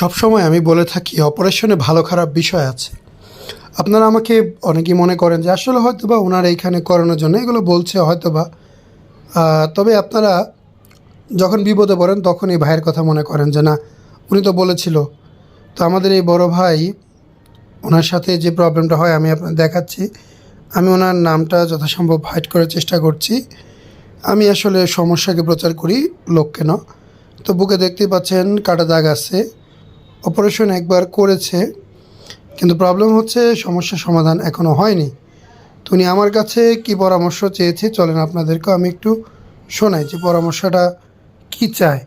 সবসময় আমি বলে থাকি অপারেশনে ভালো খারাপ বিষয় আছে। আপনারা আমাকে অনেকেই মনে করেন যে আসলে হয়তোবা ওনার এইখানে করানোর জন্য এগুলো বলছে হয়তোবা। তবে আপনারা যখন বিপদে পড়েন তখন এই ভাইয়ের কথা মনে করেন যে না, উনি তো বলেছিল। তো আমাদের এই বড় ভাই, ওনার সাথে যে প্রবলেমটা হয় আমি আপনার দেখাচ্ছি। আমি ওনার নামটা যথাসম্ভব হাইড করার চেষ্টা করছি। আমি আসলে সমস্যাকে প্রচার করি, লোককে না। তো বুকে দেখতেই পাচ্ছেন কাটা দাগ আছে। অপারেশন একবার করেছে, কিন্তু প্রবলেম হচ্ছে সমস্যার সমাধান এখনও হয়নি। তো উনি আমার কাছে কি পরামর্শ চেয়েছে, চলেন আপনাদেরকেও আমি একটু শোনাই যে পরামর্শটা কি চায়।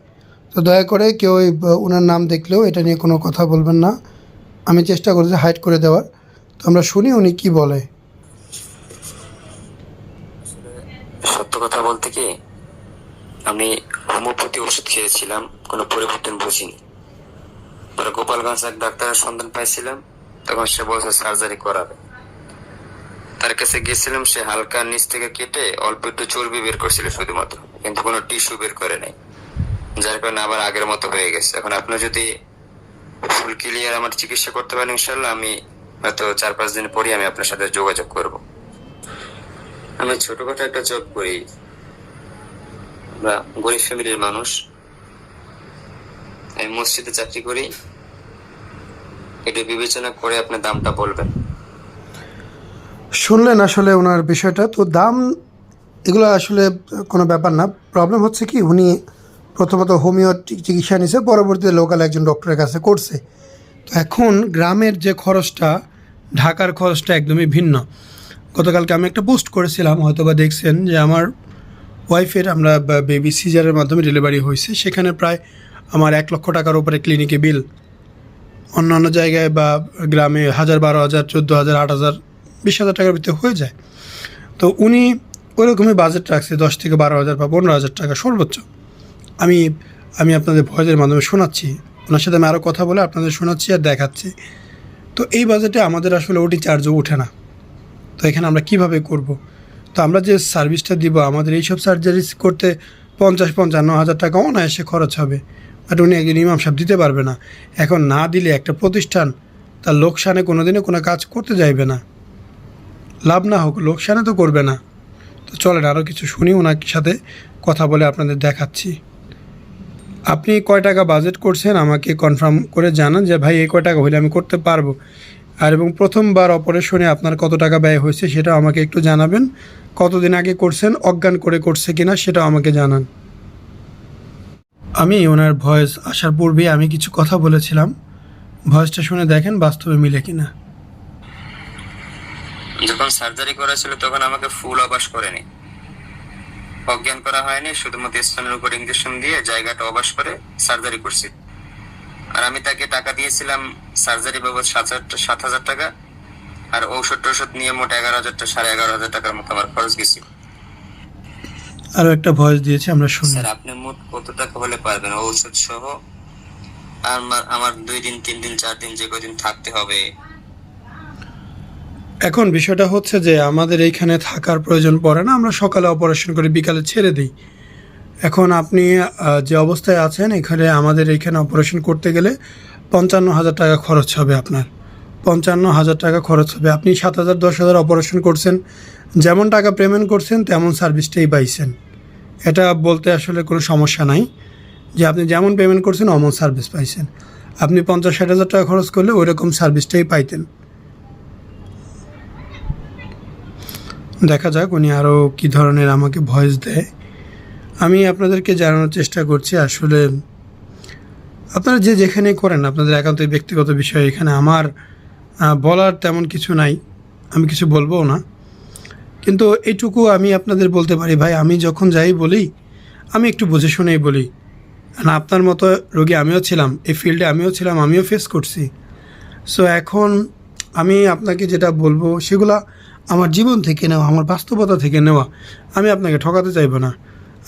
তো দয়া করে কেউ ওনার নাম দেখলেও এটা নিয়ে কোনো কথা বলবেন না। আমি চেষ্টা করছি হাইড করে দেওয়ার। তো আমরা শুনি উনি কি বলে। সত্য কথা বলতে কি, আমি হোমিওপ্যাথি ওষুধ খেয়েছিলাম, কোনো পরিবর্তন বুঝিনি। পরে গোপালগঞ্জ এক ডাক্তারের সন্ধান পাইছিলাম, তখন সে বলছে সার্জারি করাবে। তার কাছে গেছিলাম, সে হালকা নিচ থেকে কেটে অল্প একটু চর্বি বের করছিল শুধুমাত্র, কিন্তু কোনো টিস্যু বের করে নাই, যার কারণে আবার আগের মতো হয়ে গেছে। এখন আপনি যদি ফুল ক্লিয়ার আমার চিকিৎসা করতে পারেন ইনশাল্লাহ, আমি হয়তো 4-5 দিন পরই আমি আপনার সাথে যোগাযোগ করব। আমি ছোটখাটো একটা জব করি, আমরা গরিব ফ্যামিলির মানুষ। আমি মসজিদে চাকরি করি। এটা বিবেচনা করে আপনি দামটা বলবেন। শুনলেন আসলে ওনার বিষয়টা। তো দাম এগুলো আসলে কোনো ব্যাপার না। প্রবলেম হচ্ছে কি, উনি প্রথমত হোমিও চিকিৎসা নিছে, পরবর্তীতে লোকাল একজন ডক্টরের কাছে করছে। তো এখন গ্রামের যে খরচটা, ঢাকার খরচটা একদমই ভিন্ন। গতকালকে আমি একটা পোস্ট করেছিলাম, হয়তো বা দেখছেন, যে আমার ওয়াইফের আমরা বেবি সিজারের মাধ্যমে ডেলিভারি হয়েছে। সেখানে প্রায় আমার 1 লক্ষ টাকার উপরে ক্লিনিকে বিল। অন্যান্য জায়গায় বা গ্রামে 1000, 12,000, 14,000, 8,000, 20,000 টাকার ভিতরে হয়ে যায়। তো উনি ওইরকমই বাজেট রাখছে 10 থেকে 12,000 বা 15,000 টাকা সর্বোচ্চ। আমি আমি আপনাদের ভয়েসের মাধ্যমে শোনাচ্ছি, ওনার সাথে আমি আরও কথা বলে আপনাদের শোনাচ্ছি আর দেখাচ্ছি। তো এই বাজেটে আমাদের আসলে ওটি চার্জও ওঠে না। তো এখানে আমরা কিভাবে করব? তো আমরা যে সার্ভিসটা দিব, আমাদের এইসব সার্জারিস করতে 50-55,000 টাকা অনায়াসে খরচ হবে। বাট উনি একজন ইমাম সাহেব দিতে পারবে না। এখন না দিলে একটা প্রতিষ্ঠান তার লোকসানে কোনো দিনে কোনো কাজ করতে যাইবে না। লাভ না হোক, লোকসানে তো করবে না। তো চলেন আরও কিছু শুনি, ওনার সাথে কথা বলে আপনাদের দেখাচ্ছি। আপনি কয় টাকা বাজেট করছেন আমাকে কনফার্ম করে জানান যে ভাই এই কয় টাকা হলে আমি করতে পারবো। আর এবং প্রথমবার অপারেশনে আপনার কত টাকা ব্যয় হয়েছে সেটাও আমাকে একটু জানাবেন। কতদিন আগে করছেন, অজ্ঞান করে করছে কিনা সেটাও আমাকে জানান। আমি ওনার ভয়েস আসার পূর্বে আমি কিছু কথা বলেছিলাম, ভয়েসটা শুনে দেখেন বাস্তবে মিলে কিনা। যখন সার্জারি করা ছিল তখন আমাকে ফুল অবাস করেনি, অজ্ঞান করা হয়নি, শুধুমাত্র স্টোনের উপর ইঞ্জেকশন দিয়ে জায়গাটা অবাস করে সার্জারি করছি। আর আমি তাকে টাকা দিয়েছিলাম সার্জারি বাবদ 7,000 টাকা, আর ঔষধ নিয়ে মোট 11,000 টাকার মতো আমার খরচ গেছিল। আরও একটা ভয়েস দিয়েছি, আমরা শুনি। স্যার, আপনি মোট কত টাকা হলে পারবেন ঔষধ সহ? আমার 2 দিন 3 দিন 4 দিন যে কদিন থাকতে হবে। এখন বিষয়টা হচ্ছে যে আমাদের এইখানে থাকার প্রয়োজন পড়ে না, আমরা সকালে অপারেশন করে বিকালে ছেড়ে দিই। এখন আপনি যে অবস্থায় আছেন, এখানে আমাদের এইখানে অপারেশন করতে গেলে 55,000 টাকা খরচ হবে আপনার। 55,000 টাকা খরচ হবে। আপনি 7,000, 10,000 অপারেশন করছেন, যেমন টাকা পেমেন্ট করছেন তেমন সার্ভিসটাই পাইছেন। এটা বলতে আসলে কোনো সমস্যা নাই যে আপনি যেমন পেমেন্ট করছেন অমন সার্ভিস পাইছেন। আপনি 50-60,000 টাকা খরচ করলে ওই রকম সার্ভিসটাই পাইতেন। দেখা যাক উনি আরও কী ধরনের আমাকে ভয়েস দেয়। আমি আপনাদেরকে জানানোর চেষ্টা করছি, আসলে আপনারা যে যেখানে করেন আপনাদের একান্তই ব্যক্তিগত বিষয়। এখানে আমার বলার তেমন কিছু নাই, আমি কিছু বলবো না। কিন্তু এইটুকু আমি আপনাদের বলতে পারি, ভাই আমি যখন যাই বলি আমি একটু বুঝে শুনেই বলি। না, আপনার মতো রোগী আমিও ছিলাম, এই ফিল্ডে আমিও ছিলাম, আমিও ফেস করছি। সো এখন আমি আপনাকে যেটা বলবো সেগুলা আমার জীবন থেকে নেওয়া, আমার বাস্তবতা থেকে নেওয়া। আমি আপনাকে ঠকাতে চাইবো না।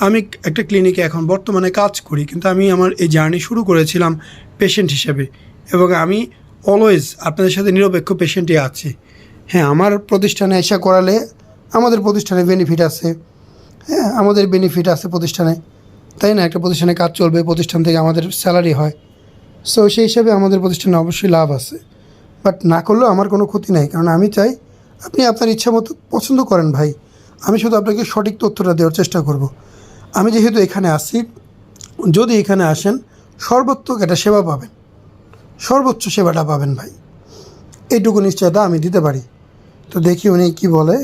আমি একটা ক্লিনিকে এখন বর্তমানে কাজ করি, কিন্তু আমি আমার এই জার্নি শুরু করেছিলাম পেশেন্ট হিসেবে, এবং আমি অলওয়েজ আপনাদের সাথে নিরপেক্ষ পেশেন্টই আছি। হ্যাঁ, আমার প্রতিষ্ঠানে এসে করালে আমাদের প্রতিষ্ঠানে বেনিফিট আছে। হ্যাঁ, আমাদের বেনিফিট আছে প্রতিষ্ঠানে, তাই না? একটা প্রতিষ্ঠানে কাজ চলবে, প্রতিষ্ঠান থেকে আমাদের স্যালারি হয়। সো সেই হিসাবে আমাদের প্রতিষ্ঠানে অবশ্যই লাভ আছে, বাট না করলেও আমার কোনো ক্ষতি নাই, কারণ আমি চাই আপনি আপনার ইচ্ছা মতো পছন্দ করেন ভাই। আমি শুধু আপনাকে সঠিক তথ্যটা দেওয়ার চেষ্টা করব। আমি যেহেতু এখানে আসি, যদি এখানে আসেন সর্বোত্তক একটা সেবা পাবেন, সর্বোচ্চ সেবাটা পাবেন ভাই, এইটুকু নিশ্চয়তা আমি দিতে পারি। তো দেখি উনি কি বলে।